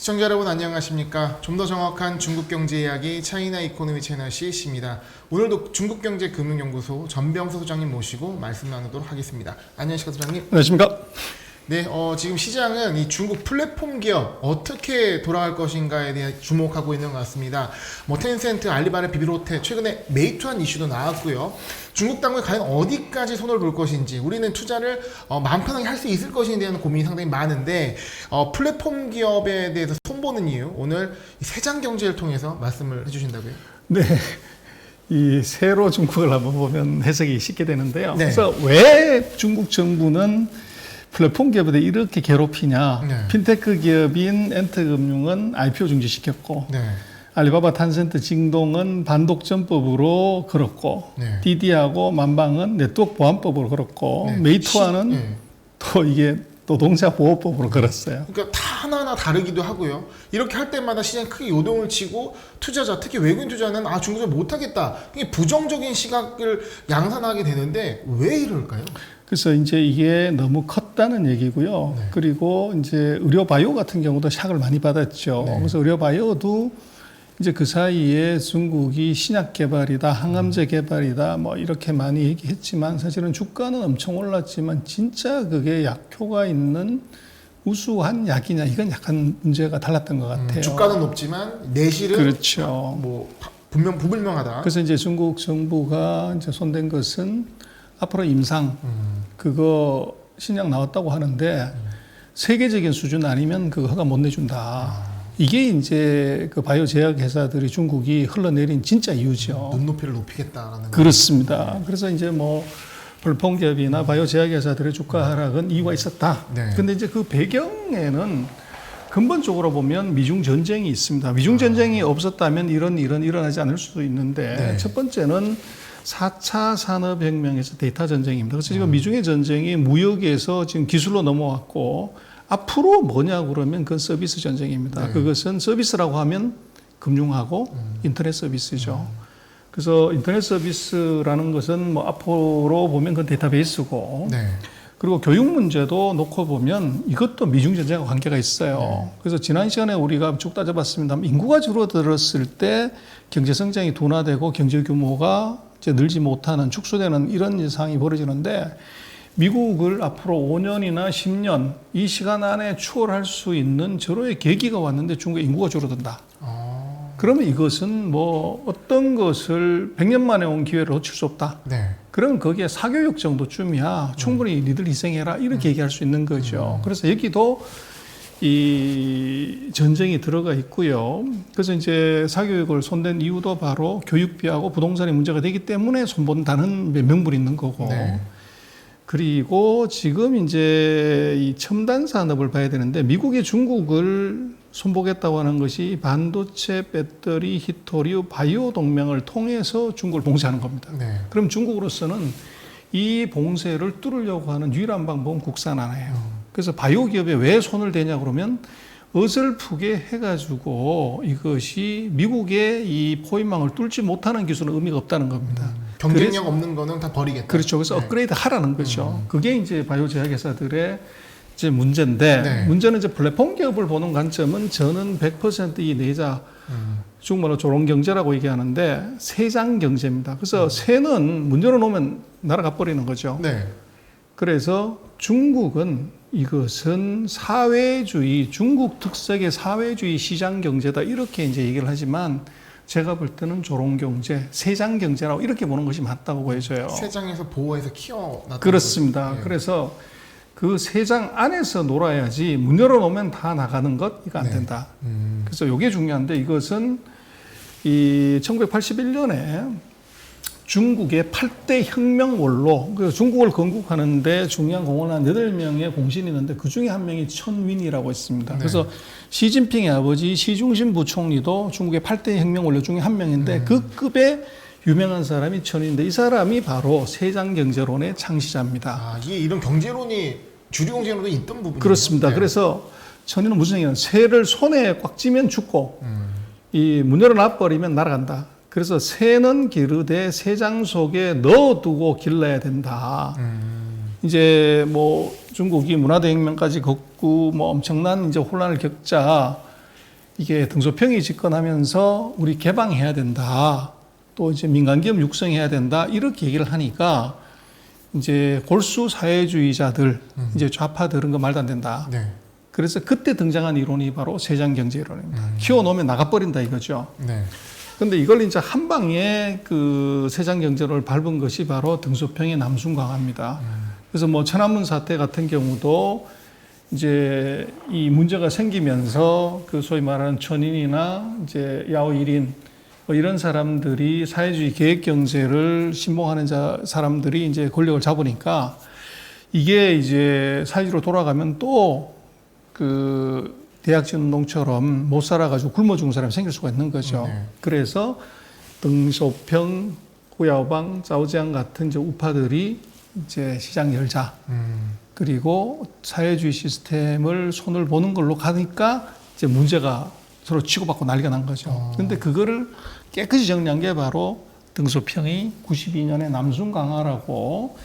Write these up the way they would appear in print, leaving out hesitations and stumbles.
시청자 여러분 안녕하십니까? 좀 더 정확한 중국 경제 이야기 차이나 이코노미 채널 CC입니다. 오늘도 중국경제금융연구소 전병수 소장님 모시고 말씀 나누도록 하겠습니다. 안녕하십니까 소장님? 안녕하십니까? 네, 지금 시장은 이 중국 플랫폼 기업 어떻게 돌아갈 것인가에 대해 주목하고 있는 것 같습니다. 텐센트, 알리바바, 비비로테, 최근에 메이투한 이슈도 나왔고요. 중국 당국이 과연 어디까지 손을 볼 것인지, 우리는 투자를 마음 편하게 할 수 있을 것인지에 대한 고민이 상당히 많은데, 플랫폼 기업에 대해서 손보는 이유, 오늘 세장 경제를 통해서 말씀을 해주신다고요? 네. 이 세로 중국을 한번 보면 해석이 쉽게 되는데요. 네. 그래서 왜 중국 정부는 플랫폼 기업에 대해 이렇게 괴롭히냐. 네. 핀테크 기업인 엔트금융은 IPO 중지시켰고, 네. 알리바바, 탄센트, 징동은 반독점법으로 걸었고, 네. 디디하고 만방은 네트워크 보안법으로 걸었고, 네. 메이투아는 네. 또 이게 노동자 보호법으로 걸었어요. 그러니까 다 하나하나 다르기도 하고요. 이렇게 할 때마다 시장이 크게 요동을 치고 투자자, 특히 외국인 투자는 중국에서 못하겠다. 이게 부정적인 시각을 양산하게 되는데 왜 이럴까요? 그래서 이제 이게 너무 컸다는 얘기고요. 네. 그리고 이제 의료 바이오 같은 경우도 샥을 많이 받았죠. 네. 그래서 의료 바이오도 이제 그 사이에 중국이 신약 개발이다, 항암제 개발이다, 뭐 이렇게 많이 얘기했지만 사실은 주가는 엄청 올랐지만 진짜 그게 약효가 있는 우수한 약이냐, 이건 약간 문제가 달랐던 것 같아요. 주가는 높지만 내실은 그렇죠. 불분명하다. 그래서 이제 중국 정부가 이제 손댄 것은 앞으로 임상 그거 신약 나왔다고 하는데 세계적인 수준 아니면 그거 허가 못 내준다. 이게 이제 그 바이오 제약 회사들이 중국이 흘러내린 진짜 이유죠. 눈높이를 높이겠다라는. 그렇습니다. 그래서 이제 플랫폼 기업이나 바이오 제약 회사들의 주가 하락은 이유가 있었다. 네. 근데 이제 그 배경에는 근본적으로 보면 미중 전쟁이 있습니다. 미중 전쟁이 없었다면 이런 일은 일어나지 않을 수도 있는데 네. 첫 번째는 4차 산업혁명에서 데이터 전쟁입니다. 그래서 지금 미중의 전쟁이 무역에서 지금 기술로 넘어왔고 앞으로 뭐냐고 그러면 그건 서비스 전쟁입니다. 네. 그것은 서비스라고 하면 금융하고 인터넷 서비스죠. 그래서 인터넷 서비스라는 것은 앞으로 보면 그건 데이터베이스고 네. 그리고 교육 문제도 놓고 보면 이것도 미중 전쟁과 관계가 있어요. 네. 그래서 지난 시간에 우리가 쭉 따져봤습니다. 인구가 줄어들었을 때 경제 성장이 둔화되고 경제 규모가 이제 늘지 못하는 축소되는 이런 상황이 벌어지는데 미국을 앞으로 5년이나 10년 이 시간 안에 추월할 수 있는 절호의 계기가 왔는데 중국의 인구가 줄어든다. 그러면 이것은 어떤 것을 100년 만에 온 기회를 놓칠 수 없다. 네. 그러면 거기에 사교육 정도쯤이야 충분히 니들 희생해라 이렇게 얘기할 수 있는 거죠. 그래서 여기도 이 전쟁이 들어가 있고요. 그래서 이제 사교육을 손댄 이유도 바로 교육비하고 부동산의 문제가 되기 때문에 손본다는 명분이 있는 거고. 네. 그리고 지금 이제 이 첨단 산업을 봐야 되는데 미국이 중국을 손보겠다고 하는 것이 반도체, 배터리, 히토류, 바이오 동맹을 통해서 중국을 봉쇄하는 겁니다. 네. 그럼 중국으로서는 이 봉쇄를 뚫으려고 하는 유일한 방법은 국산 하나예요. 그래서 바이오 기업에 왜 손을 대냐 그러면 어설프게 해가지고 이것이 미국의 이 포위망을 뚫지 못하는 기술은 의미가 없다는 겁니다. 경쟁력 없는 거는 다 버리겠다. 그렇죠. 그래서 네. 업그레이드 하라는 거죠. 그게 이제 바이오 제약 회사들의 이제 문제인데 네. 문제는 이제 플랫폼 기업을 보는 관점은 저는 100% 이 내자 중국말로 조롱 경제라고 얘기하는데 세장 경제입니다. 그래서 세는 문 열어놓으면 날아가 버리는 거죠. 네. 그래서 중국은 이것은 사회주의, 중국 특색의 사회주의 시장 경제다 이렇게 이제 얘기를 하지만 제가 볼 때는 조롱 경제, 세장 경제라고 이렇게 보는 것이 맞다고 보여져요. 세장에서 보호해서 키워놨다. 그렇습니다. 네. 그래서 그 세장 안에서 놀아야지 문 열어놓으면 다 나가는 것 이거 안 네. 된다. 그래서 이게 중요한데 이것은 이 1981년에 중국의 8대 혁명 원로, 중국을 건국하는데 중요한 공헌을 한 8명의 공신이 있는데 그 중에 한 명이 천윈이라고 있습니다. 네. 그래서 시진핑의 아버지 시중신 부총리도 중국의 8대 혁명 원로 중에 한 명인데 그 급의 유명한 사람이 천윈인데 이 사람이 바로 세장 경제론의 창시자입니다. 이게 이런 경제론이 주류 경제론도 있던 부분이에요. 그렇습니다. 네. 그래서 천윈은 무슨 얘기냐면 새를 손에 꽉 쥐면 죽고 이 문 열어놔 버리면 날아간다. 그래서 새는 기르되 새장 속에 넣어두고 길러야 된다. 이제 중국이 문화대혁명까지 겪고 엄청난 이제 혼란을 겪자 이게 등소평이 집권하면서 우리 개방해야 된다. 또 이제 민간기업 육성해야 된다. 이렇게 얘기를 하니까 이제 골수 사회주의자들, 이제 좌파들은 그 말도 안 된다. 네. 그래서 그때 등장한 이론이 바로 세장경제 이론입니다. 키워놓으면 나가버린다 이거죠. 네. 근데 이걸 이제 한 방에 그 세장경제론을 밟은 것이 바로 등소평의 남순강화입니다. 그래서 뭐 천안문 사태 같은 경우도 이제 이 문제가 생기면서 그 소위 말하는 천인이나 이제 야오 일인 뭐 이런 사람들이 사회주의 계획 경제를 신봉하는 사람들이 이제 권력을 잡으니까 이게 이제 사회주의로 돌아가면 또 그 대약진 운동처럼 못 살아가지고 굶어 죽은 사람이 생길 수가 있는 거죠. 네. 그래서 등소평, 후야오방, 짜오지ang 같은 이제 우파들이 이제 시장 열자. 그리고 사회주의 시스템을 손을 보는 걸로 가니까 이제 문제가 서로 치고받고 난리가 난 거죠. 근데 그거를 깨끗이 정리한 게 바로 등소평이 92년에 남순강화라고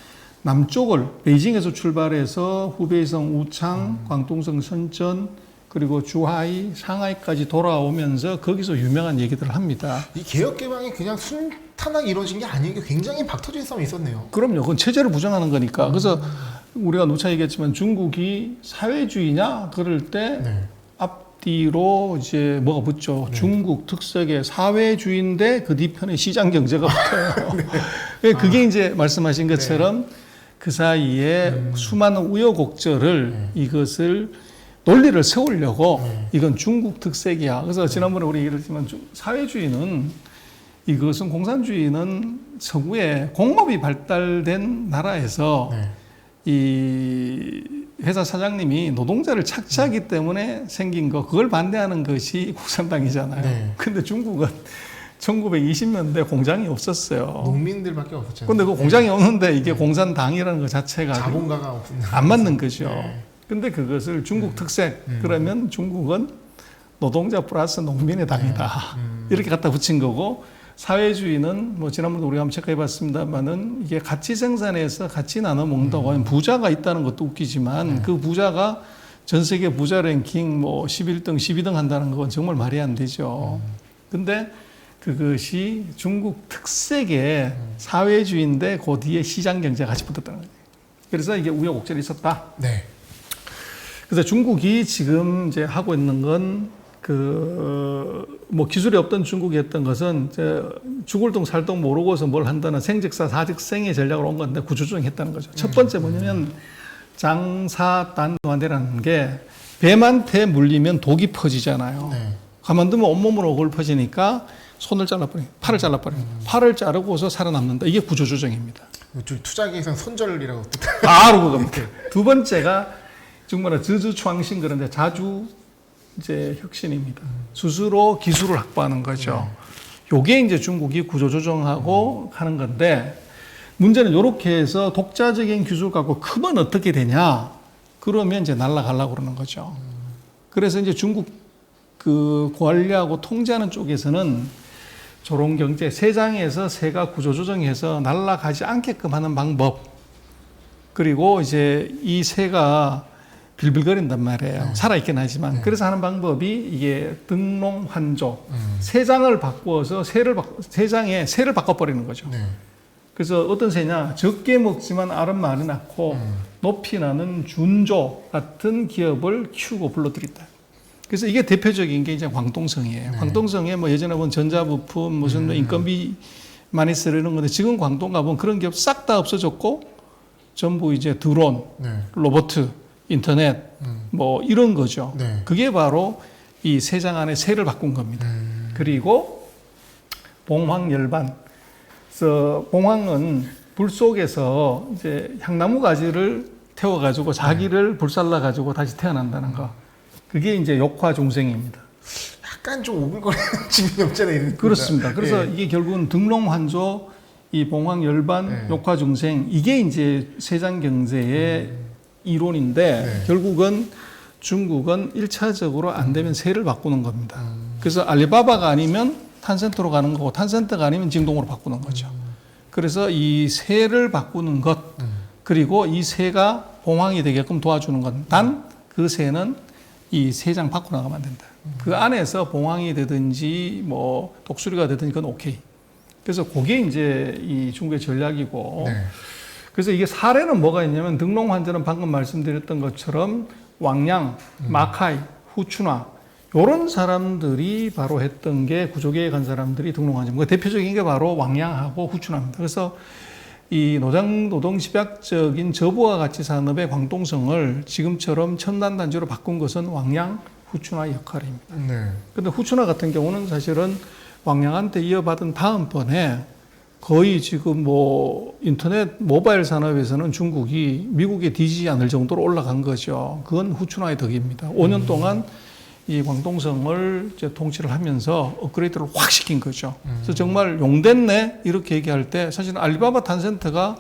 남쪽을 베이징에서 출발해서 후베이성 우창, 광둥성 선전, 그리고 주하이, 상하이까지 돌아오면서 거기서 유명한 얘기들을 합니다. 이 개혁 개방이 그냥 순탄하게 이루어진 게 아니고 굉장히 박터진 싸움이 있었네요. 그럼요. 그건 체제를 부정하는 거니까. 그래서 우리가 누차 얘기했지만 중국이 사회주의냐 그럴 때 네. 앞뒤로 이제 뭐가 붙죠. 중국 특색의 사회주의인데 그 뒤편에 시장 경제가 붙어요. 그게 이제 말씀하신 것처럼 그 사이에 수많은 우여곡절을 이것을 논리를 세우려고 이건 중국 특색이야. 그래서 지난번에 우리 얘기를 했지만 사회주의는 이것은 공산주의는 서구에 공업이 발달된 나라에서 이 회사 사장님이 노동자를 착취하기 때문에 생긴 거 그걸 반대하는 것이 공산당이잖아요. 네. 근데 중국은 1920년대 공장이 없었어요. 농민들밖에 없었죠. 근데 그 공장이 없는데 이게 공산당이라는 것 자체가 자본가가 없었나. 안 맞는 거죠. 네. 근데 그것을 중국 특색, 그러면 중국은 노동자 플러스 농민의 당이다. 이렇게 갖다 붙인 거고, 사회주의는 뭐 지난번에 우리가 한번 체크해 봤습니다만은 이게 같이 생산해서 같이 나눠 먹는다고 하면 부자가 있다는 것도 웃기지만 그 부자가 전 세계 부자 랭킹 뭐 11등, 12등 한다는 건 정말 말이 안 되죠. 근데 그것이 중국 특색의 사회주의인데 그 뒤에 시장 경제가 같이 붙었다는 거예요. 그래서 이게 우여곡절이 있었다. 네. 그래서 중국이 지금 이제 하고 있는 건 뭐 기술이 없던 중국이 했던 것은 이제 죽을 동 살동 모르고서 뭘 한다는 생즉사 사즉생의 전략으로 온 건데 구조조정했다는 거죠. 첫 번째 뭐냐면 장사단완대라는 게 뱀한테 물리면 독이 퍼지잖아요. 네. 가만두면 온몸으로 그걸 퍼지니까 손을 잘라버려, 팔을 잘라버려. 팔을 자르고서 살아남는다. 이게 구조조정입니다. 투자계에서는 손절이라고 뜻. 바로 그겁니다. 두 번째가 정말 저주创新 그런데 자주 이제 혁신입니다. 스스로 기술을 확보하는 거죠. 요게 이제 중국이 구조조정하고 하는 건데 문제는 이렇게 해서 독자적인 기술 갖고 크면 어떻게 되냐? 그러면 이제 날아가려고 그러는 거죠. 그래서 이제 중국 그 관리하고 통제하는 쪽에서는 저런 경제 세장에서 세가 구조조정해서 날아가지 않게끔 하는 방법. 그리고 이제 이 새가 빌빌거린단 말이에요. 살아있긴 하지만. 그래서 하는 방법이 이게 등농환조. 세 장을 바꾸어서 세 장에 새를 바꿔버리는 거죠. 네. 그래서 어떤 새냐. 적게 먹지만 알은 많이 낳고 높이 나는 준조 같은 기업을 키우고 불러들인다. 그래서 이게 대표적인 게 이제 광동성이에요. 광동성에 뭐 예전에 본 전자부품 무슨 인건비 많이 쓰려는 건데 지금 광동 가보면 그런 기업 싹 다 없어졌고 전부 이제 드론, 로보트, 인터넷 뭐 이런 거죠. 네. 그게 바로 이 세장 안에 새를 바꾼 겁니다. 그리고 봉황열반. 그래서 봉황은 불 속에서 이제 향나무 가지를 태워가지고 자기를 불살라가지고 다시 태어난다는 거. 그게 이제 욕화중생입니다. 약간 좀 오글거리는 지금 없잖아요. 있는 그렇습니다. 그래서 이게 결국은 등롱환조, 이 봉황열반, 욕화중생 이게 이제 세장경제의 이론인데 결국은 중국은 1차적으로 안 되면 새를 바꾸는 겁니다. 그래서 알리바바가 아니면 탄센트로 가는 거고 탄센트가 아니면 징동으로 바꾸는 거죠. 그래서 이 새를 바꾸는 것 그리고 이 새가 봉황이 되게끔 도와주는 것. 단 그 새는 이 세 장 밖으로 나가면 안 된다. 그 안에서 봉황이 되든지 뭐 독수리가 되든지 그건 오케이. 그래서 그게 이제 이 중국의 전략이고. 네. 그래서 이게 사례는 뭐가 있냐면 등록 환자는 방금 말씀드렸던 것처럼 왕양, 마카이, 후추나 이런 사람들이 바로 했던 게 구조개에 간 사람들이 등록 환자입니다. 대표적인 게 바로 왕양하고 후추나입니다. 그래서 이 노동 집약적인 저부하 가치 산업의 광동성을 지금처럼 첨단 단지로 바꾼 것은 왕양, 후추나 역할입니다. 네. 근데 후추나 같은 경우는 사실은 왕양한테 이어받은 다음번에 거의 지금 뭐 인터넷 모바일 산업에서는 중국이 미국에 뒤지지 않을 정도로 올라간 거죠. 그건 후추나의 덕입니다. 5년 동안 이 광동성을 이제 통치를 하면서 업그레이드를 확 시킨 거죠. 그래서 정말 용됐네 이렇게 얘기할 때 사실은 알리바바 탄센터가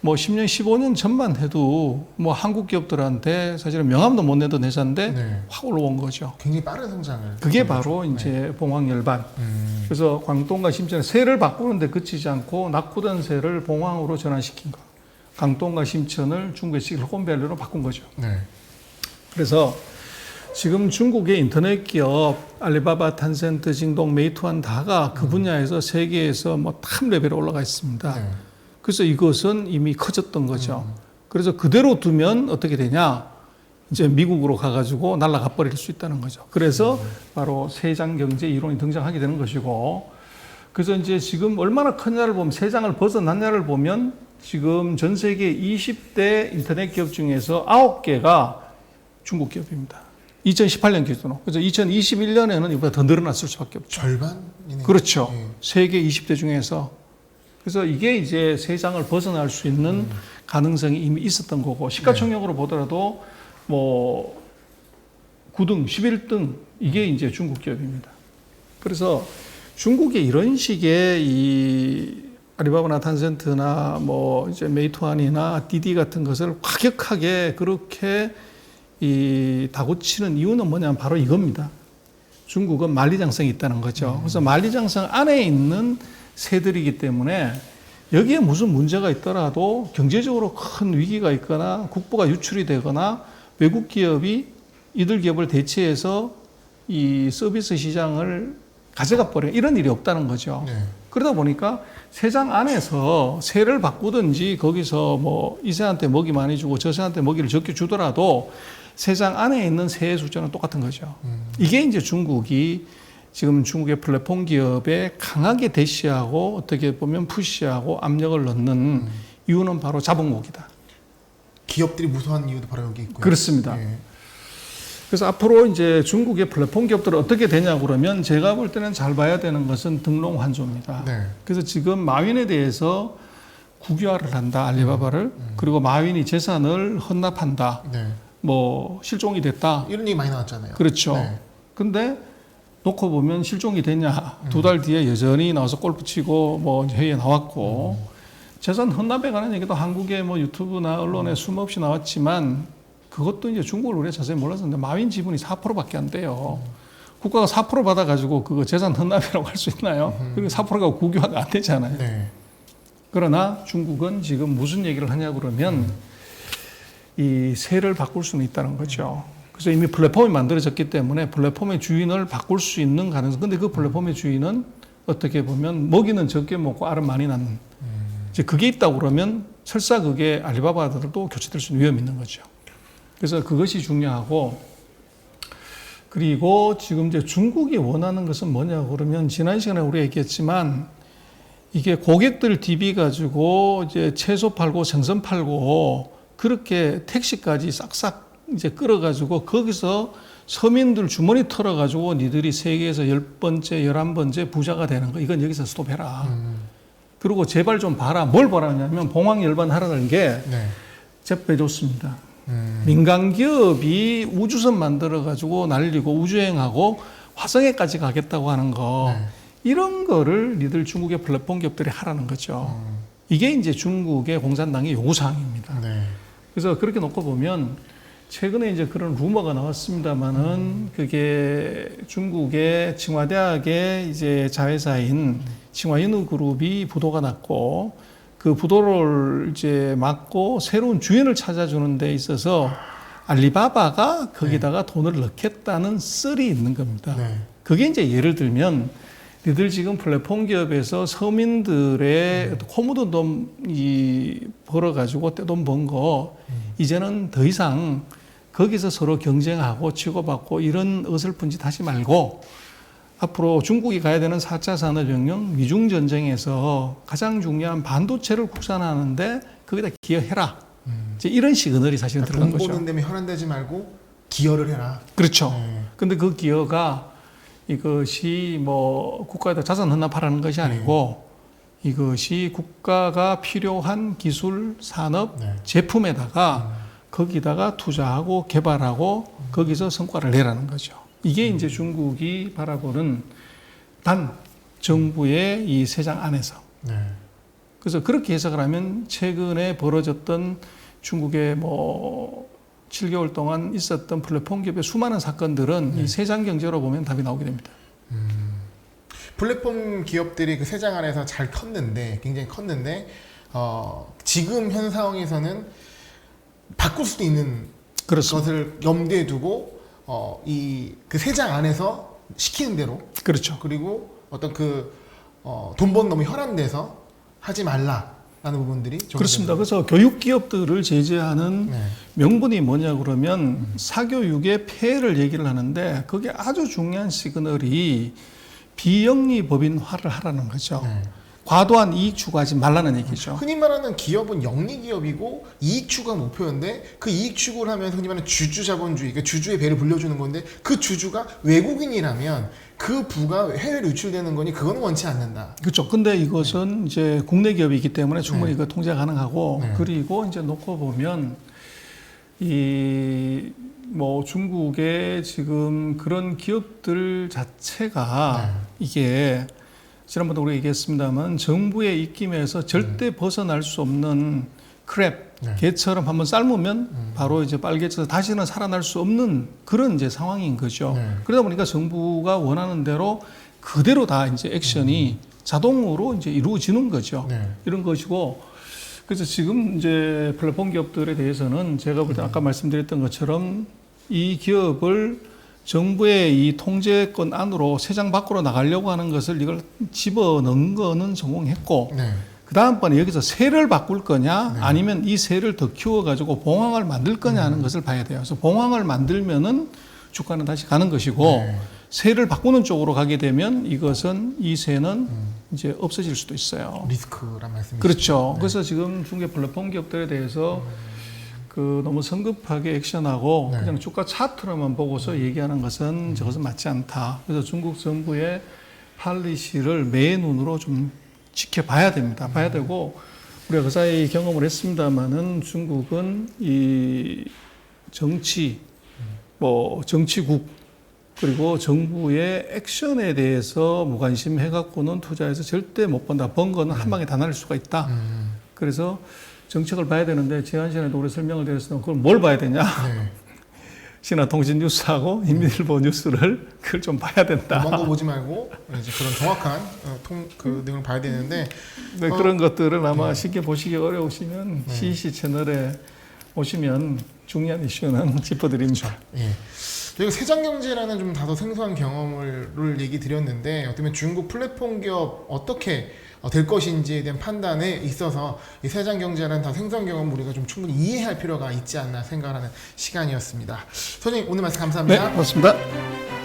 뭐 10년, 15년 전만 해도 뭐 한국 기업들한테 사실은 명함도 못 내던 회사인데 네. 확 올라온 거죠. 굉장히 빠른 성장을. 그게 바로 이제 봉황열반. 그래서 광동과 심천의 세를 바꾸는데 그치지 않고 낙후된 세를 봉황으로 전환시킨 거. 광동과 심천을 중국의 실리콘밸리로 바꾼 거죠. 네. 그래서 지금 중국의 인터넷 기업 알리바바, 탄센트, 징동, 메이투안 다가 그 분야에서 세계에서 뭐 탑 레벨에 올라가 있습니다. 네. 그래서 이것은 이미 커졌던 거죠. 그래서 그대로 두면 어떻게 되냐? 이제 미국으로 가가지고 날아가 버릴 수 있다는 거죠. 그래서 바로 세장 경제 이론이 등장하게 되는 것이고, 그래서 이제 지금 얼마나 크냐를 보면 세장을 벗어났냐를 보면 지금 전 세계 20대 인터넷 기업 중에서 9개가 중국 기업입니다. 2018년 기준으로. 그래서 2021년에는 이보다 더 늘어났을 수밖에 없죠. 절반이네요. 그렇죠. 예. 세계 20대 중에서. 그래서 이게 이제 세장을 벗어날 수 있는 가능성이 이미 있었던 거고, 시가총액으로 보더라도 뭐 9등, 11등 이게 이제 중국 기업입니다. 그래서 중국의 이런 식의 이 알리바바나 탄센트나 뭐 이제 메이투안이나 디디 같은 것을 과격하게 그렇게 이 다고치는 이유는 뭐냐면 바로 이겁니다. 중국은 만리장성이 있다는 거죠. 그래서 만리장성 안에 있는 새들이기 때문에 여기에 무슨 문제가 있더라도 경제적으로 큰 위기가 있거나 국보가 유출이 되거나 외국 기업이 이들 기업을 대체해서 이 서비스 시장을 가져가 버려 이런 일이 없다는 거죠. 네. 그러다 보니까 세장 안에서 새를 바꾸든지 거기서 뭐 이 새한테 먹이 많이 주고 저 새한테 먹이를 적게 주더라도 세장 안에 있는 새의 숫자는 똑같은 거죠. 이게 이제 중국이 지금 중국의 플랫폼 기업에 강하게 대시하고 어떻게 보면 푸시하고 압력을 넣는 이유는 바로 자본국이다. 기업들이 무서워하는 이유도 바로 여기 있고요. 그렇습니다. 예. 그래서 앞으로 이제 중국의 플랫폼 기업들은 어떻게 되냐 그러면 제가 볼 때는 잘 봐야 되는 것은 등록 환조입니다. 네. 그래서 지금 마윈에 대해서 국유화를 한다, 알리바바를. 그리고 마윈이 재산을 헌납한다. 네. 뭐 실종이 됐다. 이런 얘기 많이 나왔잖아요. 그렇죠. 네. 근데 놓고 보면 실종이 됐냐. 2달 뒤에 여전히 나와서 골프 치고 뭐 회의에 나왔고 재산 헌납에 관한 얘기도 한국의 뭐 유튜브나 언론에 숨없이 나왔지만 그것도 이제 중국을 우리가 자세히 몰랐었는데 마윈 지분이 4%밖에 안 돼요. 국가가 4% 받아가지고 그거 재산 헌납이라고 할 수 있나요? 그리고 4%가 국유화가 안 되잖아요. 네. 그러나 중국은 지금 무슨 얘기를 하냐 그러면 이 세를 바꿀 수는 있다는 거죠. 그래서 이미 플랫폼이 만들어졌기 때문에 플랫폼의 주인을 바꿀 수 있는 가능성. 근데 그 플랫폼의 주인은 어떻게 보면 먹이는 적게 먹고 알은 많이 낳는. 이제 그게 있다고 그러면 설사 그게 알리바바들도 교체될 수 있는 위험이 있는 거죠. 그래서 그것이 중요하고, 그리고 지금 이제 중국이 원하는 것은 뭐냐 그러면 지난 시간에 우리가 얘기했지만 이게 고객들 DB 가지고 이제 채소 팔고 생선 팔고 그렇게 택시까지 싹싹 이제 끌어가지고 거기서 서민들 주머니 털어가지고 니들이 세계에서 10번째, 11번째 부자가 되는 거. 이건 여기서 스톱해라. 그리고 제발 좀 봐라. 뭘 보라냐면 봉황열반 하라는 게 네. 제프 베조스입니다. 민간 기업이 우주선 만들어가지고 날리고 우주여행하고 화성에까지 가겠다고 하는 거. 네. 이런 거를 니들 중국의 플랫폼 기업들이 하라는 거죠. 이게 이제 중국의 공산당의 요구사항입니다. 네. 그래서 그렇게 놓고 보면 최근에 이제 그런 루머가 나왔습니다만은 그게 중국의 칭화대학의 이제 자회사인 칭화인후그룹이 부도가 났고 그 부도를 이제 막고 새로운 주인을 찾아주는 데 있어서 알리바바가 거기다가 돈을 넣겠다는 썰이 있는 겁니다. 네. 그게 이제 예를 들면 니들 지금 플랫폼 기업에서 서민들의 코묻은 돈 벌어가지고 떼돈 번 거 이제는 더 이상 거기서 서로 경쟁하고 치고받고 이런 어설픈 짓 하지 말고 앞으로 중국이 가야 되는 4차 산업혁명 미중 전쟁에서 가장 중요한 반도체를 국산하는데 거기다 기여해라. 이제 이런 시그널이 사실은 들어간 돈 거죠. 버는 데면 혈안되지 말고 기여를 해라. 그렇죠. 네. 근데 그 기여가 이것이 뭐 국가에다 자산 헌납하라는 것이 아니고 이것이 국가가 필요한 기술, 산업, 네. 제품에다가 거기다가 투자하고 개발하고 거기서 성과를 내라는 거죠. 이게 이제 중국이 바라보는 단 정부의 이 세장 안에서. 네. 그래서 그렇게 해석을 하면 최근에 벌어졌던 중국의 뭐 7개월 동안 있었던 플랫폼 기업의 수많은 사건들은 이 세장 경제로 보면 답이 나오게 됩니다. 플랫폼 기업들이 그 세장 안에서 잘 컸는데, 굉장히 컸는데, 지금 현 상황에서는 바꿀 수도 있는 그렇습니다. 것을 염두에 두고, 그 세장 안에서 시키는 대로, 그렇죠. 그리고 어떤 돈 버는 놈이 혈안돼서 하지 말라라는 부분들이 그렇습니다. 그래서 교육 기업들을 제재하는 네. 명분이 뭐냐 그러면 사교육의 폐해를 얘기를 하는데 그게 아주 중요한 시그널이 비영리 법인화를 하라는 거죠. 네. 과도한 이익 추구하지 말라는 얘기죠. 흔히 말하는 기업은 영리 기업이고 이익 추구가 목표인데 그 이익 추구를 하면 흔히 말하는 주주 자본주의, 그러니까 주주의 배를 불려주는 건데 그 주주가 외국인이라면 그 부가 해외로 유출되는 거니 그거는 원치 않는다. 그렇죠. 근데 이것은 이제 국내 기업이기 때문에 충분히 그 통제 가능하고 네. 그리고 이제 놓고 보면 이 뭐 중국의 지금 그런 기업들 자체가 이게 지난번에 우리가 얘기했습니다만 정부의 입김에서 절대 벗어날 수 없는 크랩 네. 개처럼 한번 삶으면 바로 이제 빨개져서 다시는 살아날 수 없는 그런 이제 상황인 거죠. 네. 그러다 보니까 정부가 원하는 대로 그대로 다 이제 액션이 자동으로 이제 이루어지는 거죠. 네. 이런 것이고 그래서 지금 이제 플랫폼 기업들에 대해서는 제가 볼 때 아까 말씀드렸던 것처럼 이 기업을 정부의 이 통제권 안으로 세장 밖으로 나가려고 하는 것을 이걸 집어넣은 거는 성공했고 네. 그 다음번에 여기서 세를 바꿀 거냐 아니면 이 세를 더 키워가지고 봉황을 만들 거냐 하는 것을 봐야 돼요. 그래서 봉황을 만들면은 주가는 다시 가는 것이고 네. 세를 바꾸는 쪽으로 가게 되면 이것은 이 세는 이제 없어질 수도 있어요. 리스크란 말씀이시죠? 그렇죠. 네. 그래서 지금 중국의 플랫폼 기업들에 대해서 너무 성급하게 액션하고 네. 그냥 주가 차트로만 보고서 얘기하는 것은 저것은 맞지 않다. 그래서 중국 정부의 팔리시를 매 눈으로 좀 지켜봐야 됩니다. 봐야 되고 우리가 그 사이 경험을 했습니다만은 중국은 이 정치, 뭐 정치국 그리고 정부의 액션에 대해서 무관심 해갖고는 투자해서 절대 못 본다. 번 거는 한 방에 다 날릴 수가 있다. 그래서 정책을 봐야 되는데 지난 시간에도 우리 설명을 드렸으면 그걸 뭘 봐야 되냐? 네. 신화통신 뉴스하고 인민일보 뉴스를 그걸 좀 봐야 된다. 도망가 보지 말고 이제 그런 정확한 내용을 봐야 되는데 네, 그런 것들을 아마 쉽게 보시기 어려우시면 CEC 채널에 오시면 중요한 이슈는 짚어드립니다. 예. 저희가 세장경제라는 좀 다소 생소한 경험을 얘기 드렸는데 어떻게 보면 중국 플랫폼 기업 어떻게 될 것인지에 대한 판단에 있어서 이 세장경제라는 다 생소한 경험을 우리가 좀 충분히 이해할 필요가 있지 않나 생각하는 시간이었습니다. 선생님 오늘 말씀 감사합니다. 네, 고맙습니다.